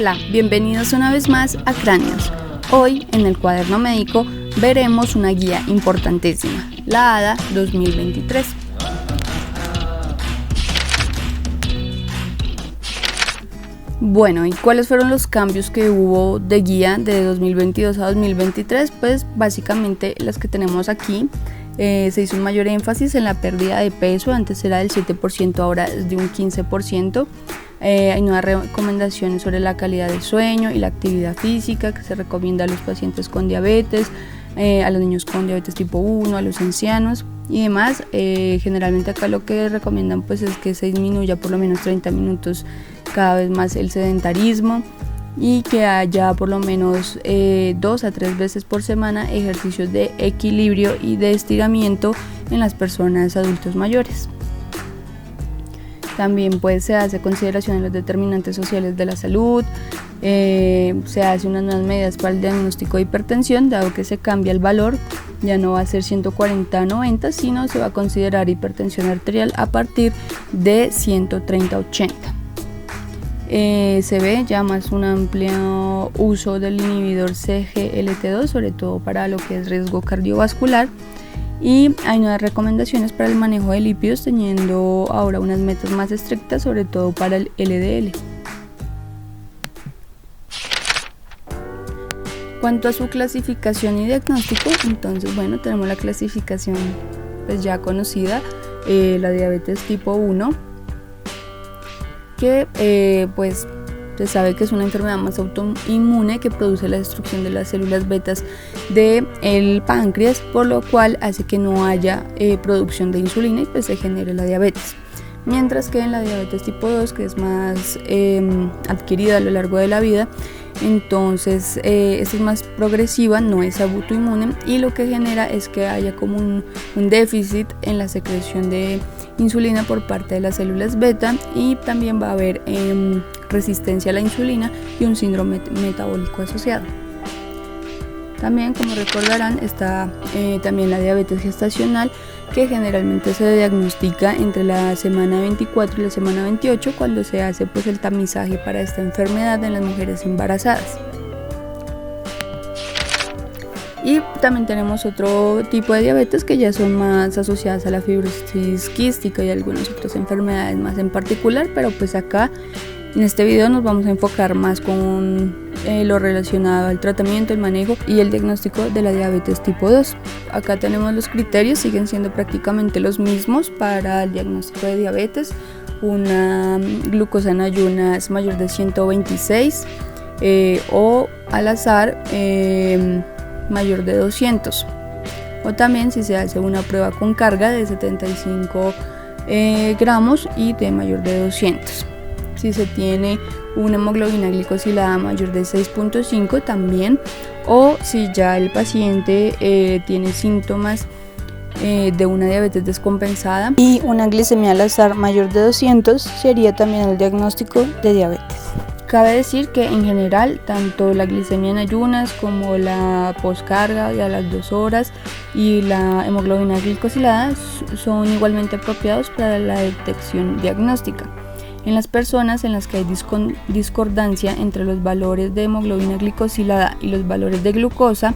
Hola, bienvenidos una vez más a Cráneos. Hoy, en el cuaderno médico, veremos una guía importantísima, la ADA 2023. Bueno, ¿y cuáles fueron los cambios que hubo de guía de 2022 a 2023? Pues básicamente las que tenemos aquí. Se hizo un mayor énfasis en la pérdida de peso, antes era del 7%, ahora es de un 15%. Hay nuevas recomendaciones sobre la calidad del sueño y la actividad física que se recomienda a los pacientes con diabetes, a los niños con diabetes tipo 1, a los ancianos y demás. Generalmente acá lo que recomiendan pues es que se disminuya por lo menos 30 minutos cada vez más el sedentarismo y que haya por lo menos 2 a 3 veces por semana ejercicios de equilibrio y de estiramiento en las personas adultos mayores. También pues se hace consideración en los determinantes sociales de la salud, se hace unas nuevas medidas para el diagnóstico de hipertensión, dado que se cambia el valor, ya no va a ser 140/90, sino se va a considerar hipertensión arterial a partir de 130/80. Se ve ya más un amplio uso del inhibidor CGLT2, sobre todo para lo que es riesgo cardiovascular. Y hay nuevas recomendaciones para el manejo de lípidos, teniendo ahora unas metas más estrictas, sobre todo para el LDL. Cuanto a su clasificación y diagnóstico, entonces bueno, tenemos la clasificación pues ya conocida, la diabetes tipo 1, que pues se sabe que es una enfermedad más autoinmune que produce la destrucción de las células betas del páncreas, por lo cual hace que no haya producción de insulina y pues se genere la diabetes. Mientras que en la diabetes tipo 2, que es más adquirida a lo largo de la vida, entonces esta es más progresiva, no es autoinmune y lo que genera es que haya como un déficit en la secreción de insulina por parte de las células beta, y también va a haber resistencia a la insulina y un síndrome metabólico asociado. También, como recordarán, está también la diabetes gestacional, que generalmente se diagnostica entre la semana 24 y la semana 28, cuando se hace pues el tamizaje para esta enfermedad en las mujeres embarazadas. Y también tenemos otro tipo de diabetes que ya son más asociadas a la fibrosis quística y algunas otras enfermedades más en particular, pero pues acá en este video nos vamos a enfocar más con lo relacionado al tratamiento, el manejo y el diagnóstico de la diabetes tipo 2. Acá tenemos los criterios, siguen siendo prácticamente los mismos para el diagnóstico de diabetes: una glucosa en ayunas mayor de 126 o al azar mayor de 200, o también si se hace una prueba con carga de 75 gramos y de mayor de 200. Si se tiene una hemoglobina glicosilada mayor de 6.5 también, o si ya el paciente tiene síntomas de una diabetes descompensada y una glicemia al azar mayor de 200, sería también el diagnóstico de diabetes. Cabe decir que en general tanto la glicemia en ayunas como la postcarga y a las 2 horas y la hemoglobina glicosilada son igualmente apropiados para la detección diagnóstica. En las personas en las que hay discordancia entre los valores de hemoglobina glicosilada y los valores de glucosa,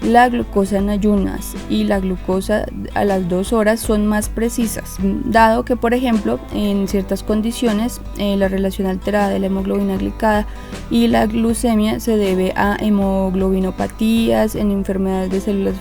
la glucosa en ayunas y la glucosa a las 2 horas son más precisas, dado que, por ejemplo, en ciertas condiciones la relación alterada de la hemoglobina glicada y la glucemia se debe a hemoglobinopatías, en enfermedades de células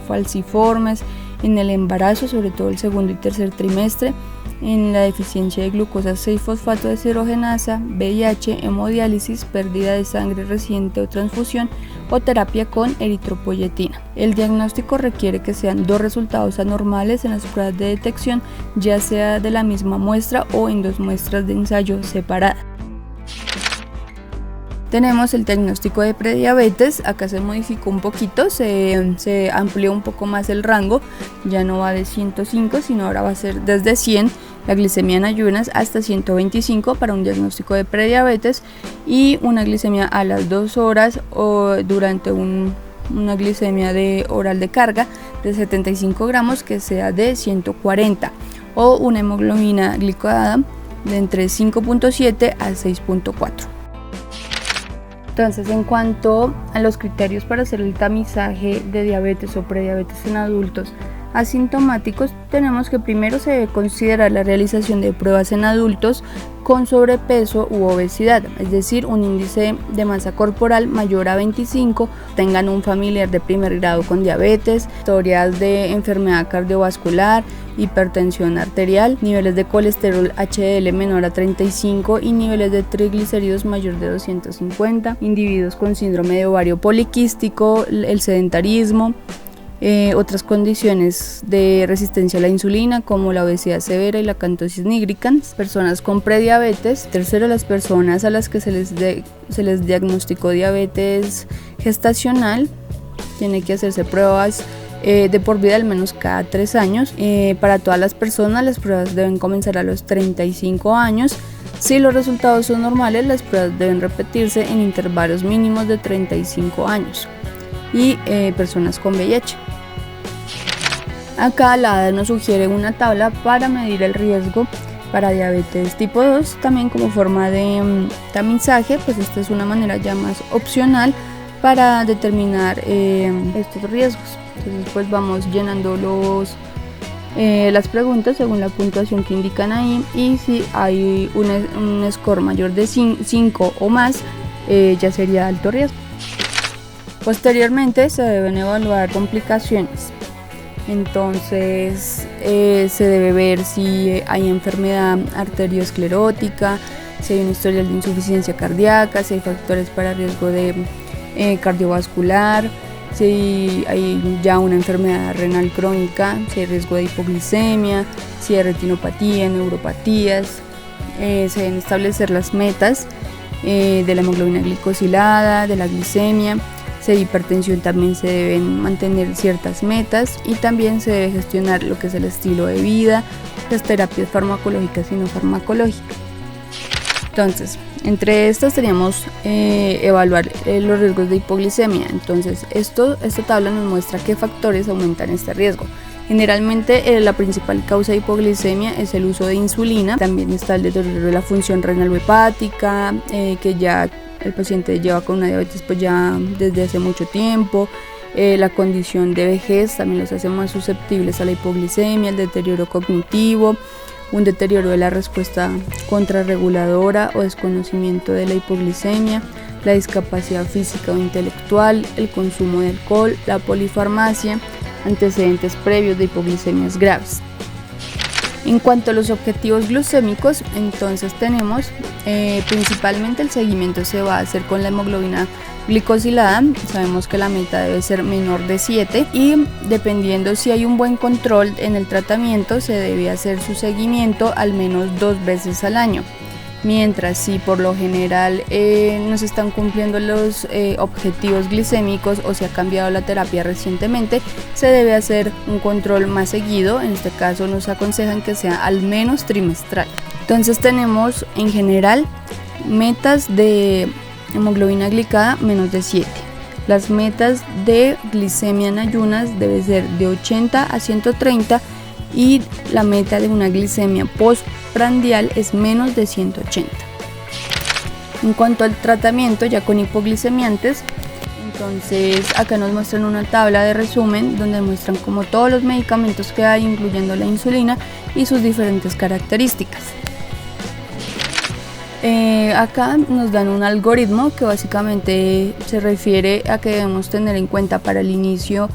falciformes, en el embarazo, sobre todo el segundo y tercer trimestre, en la deficiencia de glucosa 6-fosfato deshidrogenasa, VIH, hemodiálisis, pérdida de sangre reciente o transfusión, o terapia con eritropoyetina. El diagnóstico requiere que sean 2 resultados anormales en las pruebas de detección, ya sea de la misma muestra o en 2 muestras de ensayo separadas. Tenemos el diagnóstico de prediabetes. Acá se modificó un poquito, se amplió un poco más el rango, ya no va de 105, sino ahora va a ser desde 100 la glicemia en ayunas hasta 125 para un diagnóstico de prediabetes, y una glicemia a las 2 horas o durante una glicemia oral de carga de 75 gramos que sea de 140, o una hemoglobina glicada de entre 5.7 a 6.4. Entonces, en cuanto a los criterios para hacer el tamizaje de diabetes o prediabetes en adultos asintomáticos, tenemos que primero se debe considerar la realización de pruebas en adultos con sobrepeso u obesidad, es decir, un índice de masa corporal mayor a 25, tengan un familiar de primer grado con diabetes, historias de enfermedad cardiovascular, hipertensión arterial, niveles de colesterol HDL menor a 35 y niveles de triglicéridos mayor de 250, individuos con síndrome de ovario poliquístico, el sedentarismo, otras condiciones de resistencia a la insulina como la obesidad severa y la acantosis nigricans, personas con prediabetes. Tercero, las personas a las que se les diagnosticó diabetes gestacional, tiene que hacerse pruebas de por vida al menos cada 3 años. Para todas las personas las pruebas deben comenzar a los 35 años. Si los resultados son normales, las pruebas deben repetirse en intervalos mínimos de 35 años. Y personas con VIH. Acá la ADA nos sugiere una tabla para medir el riesgo para diabetes tipo 2, también como forma de tamizaje, pues esta es una manera ya más opcional para determinar estos riesgos. Entonces pues vamos llenando las preguntas según la puntuación que indican ahí, y si hay un score mayor de 5 o más, ya sería alto riesgo. Posteriormente se deben evaluar complicaciones. Entonces se debe ver si hay enfermedad arteriosclerótica, si hay un historial de insuficiencia cardíaca, si hay factores para riesgo de cardiovascular, si hay ya una enfermedad renal crónica, si hay riesgo de hipoglicemia, si hay retinopatía, neuropatías. Se deben establecer las metas de la hemoglobina glicosilada, de la glicemia. Si hay hipertensión también se deben mantener ciertas metas, y también se debe gestionar lo que es el estilo de vida, las terapias farmacológicas y no farmacológicas. Entonces, entre estas teníamos evaluar los riesgos de hipoglicemia. Entonces, esta tabla nos muestra qué factores aumentan este riesgo. Generalmente la principal causa de hipoglicemia es el uso de insulina. También está el deterioro de la función renal o hepática, que ya el paciente lleva con una diabetes pues ya desde hace mucho tiempo. La condición de vejez también los hace más susceptibles a la hipoglicemia, el deterioro cognitivo, un deterioro de la respuesta contrarreguladora o desconocimiento de la hipoglicemia, la discapacidad física o intelectual, el consumo de alcohol, la polifarmacia, antecedentes previos de hipoglicemias graves. En cuanto a los objetivos glucémicos, entonces tenemos principalmente el seguimiento se va a hacer con la hemoglobina glicosilada. Sabemos que la meta debe ser menor de 7, y dependiendo si hay un buen control en el tratamiento se debe hacer su seguimiento al menos 2 veces al año. Mientras si por lo general no se están cumpliendo los objetivos glicémicos o se ha cambiado la terapia recientemente, se debe hacer un control más seguido. En este caso nos aconsejan que sea al menos trimestral. Entonces tenemos en general metas de hemoglobina glicada menos de 7. Las metas de glicemia en ayunas debe ser de 80 a 130, y la meta de una glicemia postprandial es menos de 180. En cuanto al tratamiento ya con hipoglicemiantes, entonces acá nos muestran una tabla de resumen donde muestran como todos los medicamentos que hay, incluyendo la insulina y sus diferentes características. Acá nos dan un algoritmo que básicamente se refiere a que debemos tener en cuenta para el inicio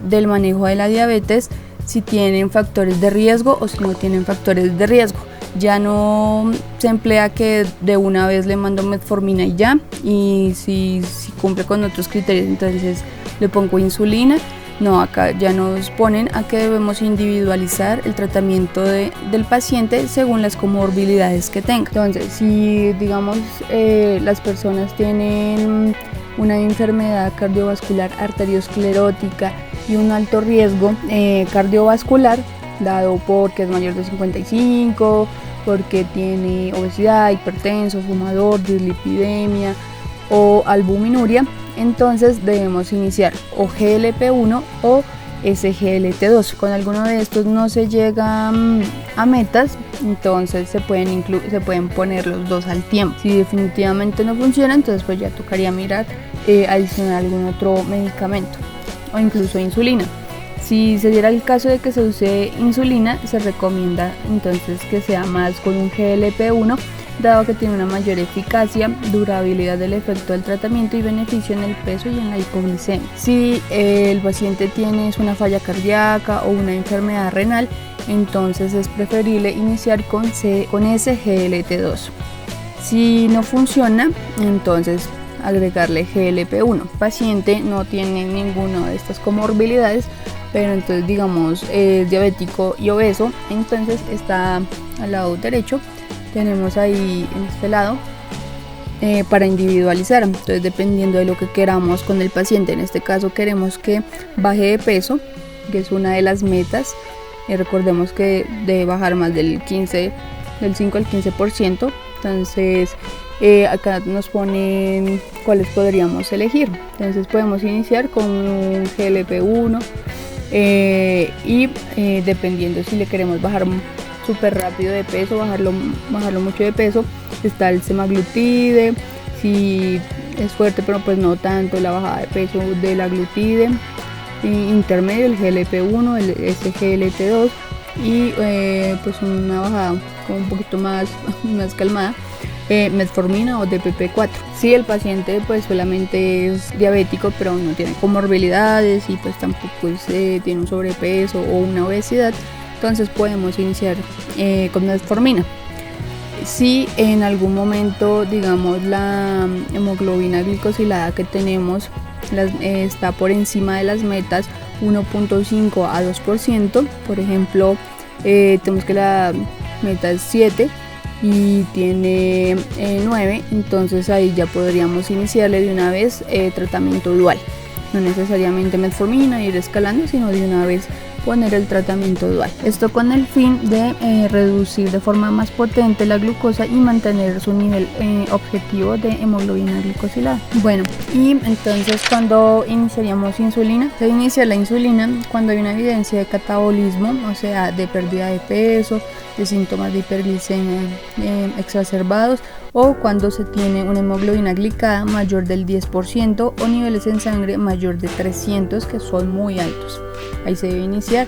del manejo de la diabetes si tienen factores de riesgo o si no tienen factores de riesgo. Ya no se emplea que de una vez le mando metformina y ya, y si cumple con otros criterios entonces le pongo insulina. No, acá ya nos ponen a que debemos individualizar el tratamiento del paciente según las comorbilidades que tenga. Entonces, si digamos las personas tienen una enfermedad cardiovascular arteriosclerótica y un alto riesgo cardiovascular, dado porque es mayor de 55, porque tiene obesidad, hipertenso, fumador, dislipidemia o albuminuria, entonces debemos iniciar o GLP-1 o SGLT2. Con alguno de estos no se llega a metas, entonces se pueden poner los dos al tiempo. Si definitivamente no funciona, entonces pues ya tocaría mirar adicionar algún otro medicamento o incluso insulina. Si se diera el caso de que se use insulina, se recomienda entonces que sea más con un GLP-1, dado que tiene una mayor eficacia, durabilidad del efecto del tratamiento y beneficio en el peso y en la hipoglicemia. Si el paciente tiene una falla cardíaca o una enfermedad renal, entonces es preferible iniciar con SGLT2. Si no funciona, entonces agregarle GLP-1. El paciente no tiene ninguna de estas comorbilidades, pero entonces digamos es diabético y obeso, entonces está al lado derecho. Tenemos ahí en este lado para individualizar, entonces dependiendo de lo que queramos con el paciente. En este caso queremos que baje de peso, que es una de las metas. Recordemos que debe bajar más del 5 al 15%. Entonces acá nos ponen cuáles podríamos elegir. Entonces podemos iniciar con un GLP-1 y dependiendo si le queremos bajar súper rápido de peso, bajarlo mucho de peso, está el semaglutide. Si es fuerte pero pues no tanto, la bajada de peso de la glutide. Intermedio el GLP-1, el SGLT2 y pues una bajada como un poquito más calmada, metformina o DPP-4. Si el paciente pues solamente es diabético pero no tiene comorbilidades y pues tampoco tiene un sobrepeso o una obesidad, entonces podemos iniciar con metformina. Si en algún momento, digamos, la hemoglobina glicosilada que tenemos está por encima de las metas 1.5 a 2%, por ejemplo, tenemos que la meta es 7 y tiene 9, entonces ahí ya podríamos iniciarle de una vez tratamiento dual. No necesariamente metformina, ir escalando, sino de una vez poner el tratamiento dual. Esto con el fin de reducir de forma más potente la glucosa y mantener su nivel objetivo de hemoglobina glicosilada. Bueno, y entonces cuando iniciaríamos insulina, se inicia la insulina cuando hay una evidencia de catabolismo, o sea, de pérdida de peso, de síntomas de hiperglicemia exacerbados, o cuando se tiene una hemoglobina glicada mayor del 10% o niveles en sangre mayor de 300, que son muy altos. Ahí se debe iniciar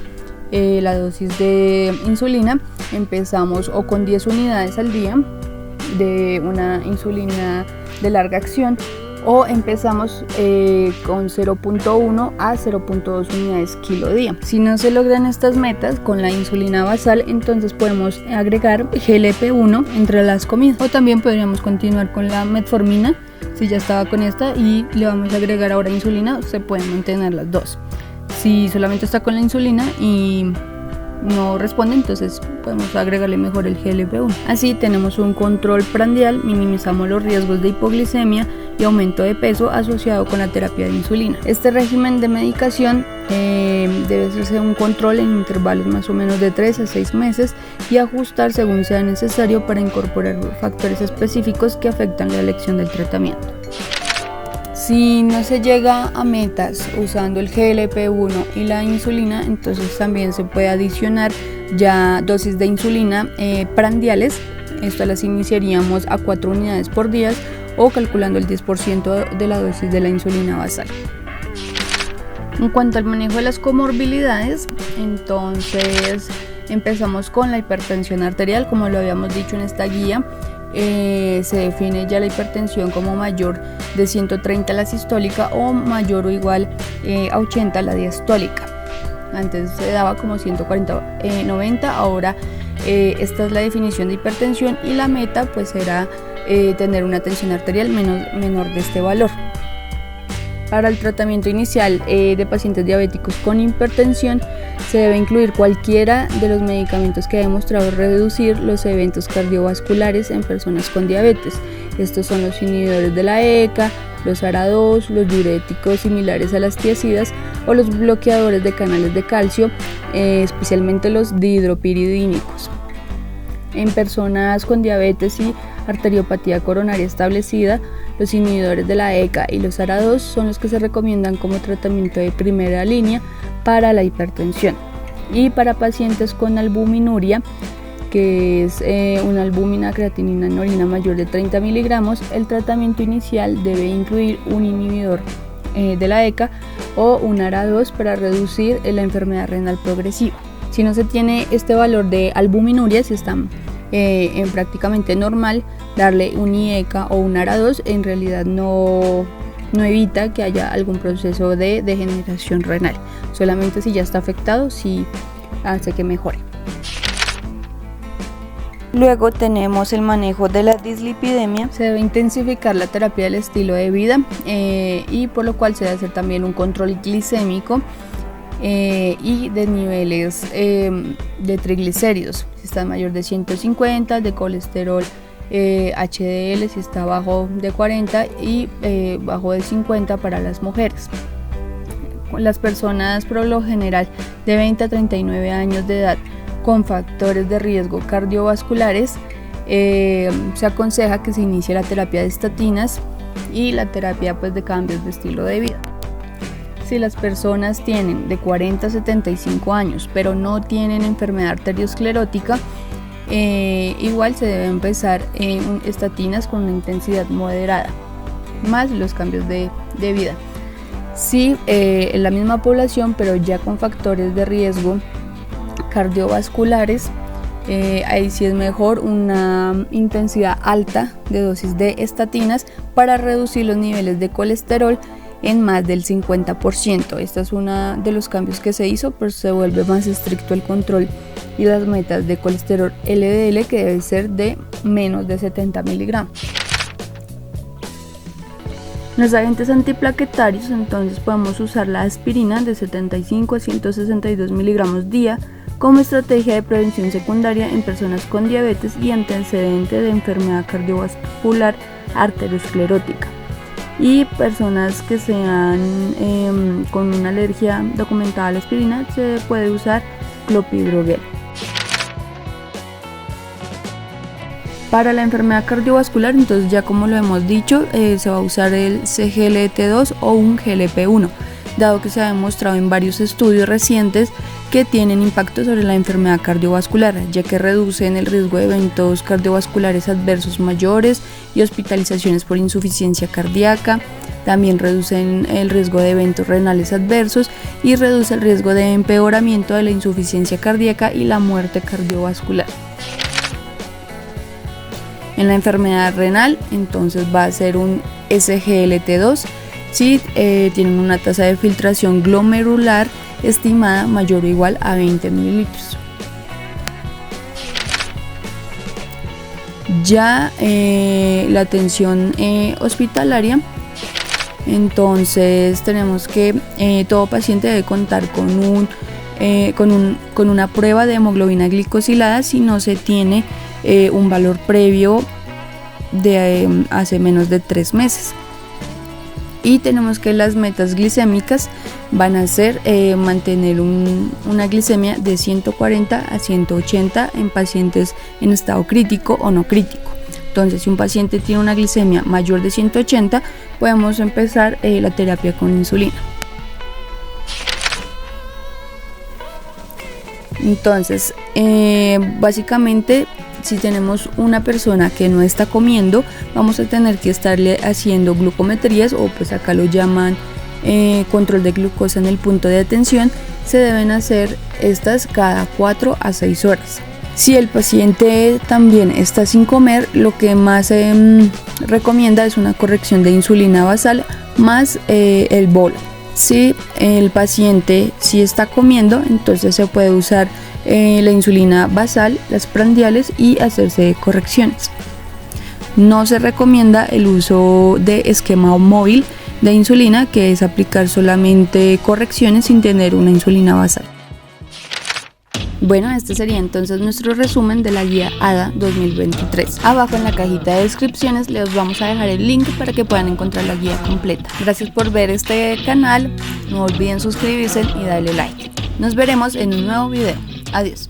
la dosis de insulina. Empezamos o con 10 unidades al día de una insulina de larga acción, o empezamos con 0.1 a 0.2 unidades kilo día. Si no se logran estas metas con la insulina basal, entonces podemos agregar GLP-1 entre las comidas, o también podríamos continuar con la metformina. Si ya estaba con esta y le vamos a agregar ahora insulina, se pueden mantener las dos. Si solamente está con la insulina y no responde, entonces podemos agregarle mejor el GLP-1. Así tenemos un control prandial, minimizamos los riesgos de hipoglicemia y aumento de peso asociado con la terapia de insulina. Este régimen de medicación debe hacerse un control en intervalos más o menos de 3 a 6 meses y ajustar según sea necesario para incorporar factores específicos que afectan la elección del tratamiento. Si no se llega a metas usando el GLP-1 y la insulina, entonces también se puede adicionar ya dosis de insulina prandiales. Estas las iniciaríamos a 4 unidades por día o calculando el 10% de la dosis de la insulina basal. En cuanto al manejo de las comorbilidades, entonces empezamos con la hipertensión arterial. Como lo habíamos dicho en esta guía, se define ya la hipertensión como mayor de 130 la sistólica o mayor o igual a 80 la diastólica. Antes se daba como 140, 90, ahora esta es la definición de hipertensión, y la meta pues era tener una tensión arterial menor de este valor. Para el tratamiento inicial de pacientes diabéticos con hipertensión, se debe incluir cualquiera de los medicamentos que ha demostrado reducir los eventos cardiovasculares en personas con diabetes. Estos son los inhibidores de la ECA, los ARA2, los diuréticos similares a las tiazidas o los bloqueadores de canales de calcio, especialmente los dihidropiridínicos. En personas con diabetes y arteriopatía coronaria establecida, Los inhibidores de la ECA y los ARA2 son los que se recomiendan como tratamiento de primera línea para la hipertensión. Y para pacientes con albuminuria, que es una albúmina creatinina en orina mayor de 30 miligramos, el tratamiento inicial debe incluir un inhibidor de la ECA o un ARA2 para reducir la enfermedad renal progresiva. Si no se tiene este valor de albuminuria, si está prácticamente normal, darle un IECA o un ARA2 en realidad no evita que haya algún proceso de degeneración renal. Solamente si ya está afectado, sí hace que mejore. Luego tenemos el manejo de la dislipidemia. Se debe intensificar la terapia del estilo de vida y por lo cual se debe hacer también un control glicémico y de niveles de triglicéridos, si está mayor de 150, de colesterol HDL si está bajo de 40 y bajo de 50 para las mujeres. Las personas por lo general de 20 a 39 años de edad con factores de riesgo cardiovasculares, se aconseja que se inicie la terapia de estatinas y la terapia de cambios de estilo de vida. Si las personas tienen de 40 a 75 años pero no tienen enfermedad arteriosclerótica, igual se debe empezar en estatinas con una intensidad moderada, más los cambios de vida. Si en la misma población pero ya con factores de riesgo cardiovasculares, ahí sí es mejor una intensidad alta de dosis de estatinas para reducir los niveles de colesterol en más del 50%. Esta es una de los cambios que se hizo, pero se vuelve más estricto el control y las metas de colesterol LDL, que debe ser de menos de 70 miligramos. Los agentes antiplaquetarios, entonces podemos usar la aspirina de 75 a 162 miligramos día como estrategia de prevención secundaria en personas con diabetes y antecedente de enfermedad cardiovascular arteriosclerótica, y personas que sean con una alergia documentada a la aspirina, se puede usar clopidogrel. Para la enfermedad cardiovascular, entonces ya como lo hemos dicho, se va a usar el CGLT2 o un GLP-1, dado que se ha demostrado en varios estudios recientes que tienen impacto sobre la enfermedad cardiovascular, ya que reducen el riesgo de eventos cardiovasculares adversos mayores y hospitalizaciones por insuficiencia cardíaca. También reducen el riesgo de eventos renales adversos y reduce el riesgo de empeoramiento de la insuficiencia cardíaca y la muerte cardiovascular. En la enfermedad renal, entonces va a ser un SGLT2 si tienen una tasa de filtración glomerular estimada mayor o igual a 20 mililitros. Ya la atención hospitalaria, entonces tenemos que todo paciente debe contar con una prueba de hemoglobina glicosilada si no se tiene un valor previo de hace menos de 3 meses. Y tenemos que las metas glicémicas van a ser mantener una glicemia de 140 a 180 en pacientes en estado crítico o no crítico. Entonces, si un paciente tiene una glicemia mayor de 180, podemos empezar la terapia con insulina. Entonces, básicamente, si tenemos una persona que no está comiendo, vamos a tener que estarle haciendo glucometrías, o pues acá lo llaman control de glucosa en el punto de atención. Se deben hacer estas cada 4 a 6 horas. Si el paciente también está sin comer, lo que más se recomienda es una corrección de insulina basal más el bolo. Si el paciente sí está comiendo, entonces se puede usar la insulina basal, las prandiales y hacerse correcciones. No se recomienda el uso de esquema móvil de insulina, que es aplicar solamente correcciones sin tener una insulina basal. Bueno, este sería entonces nuestro resumen de la guía ADA 2023. Abajo en la cajita de descripciones les vamos a dejar el link para que puedan encontrar la guía completa. Gracias por ver este canal, no olviden suscribirse y darle like. Nos veremos en un nuevo video. Adiós.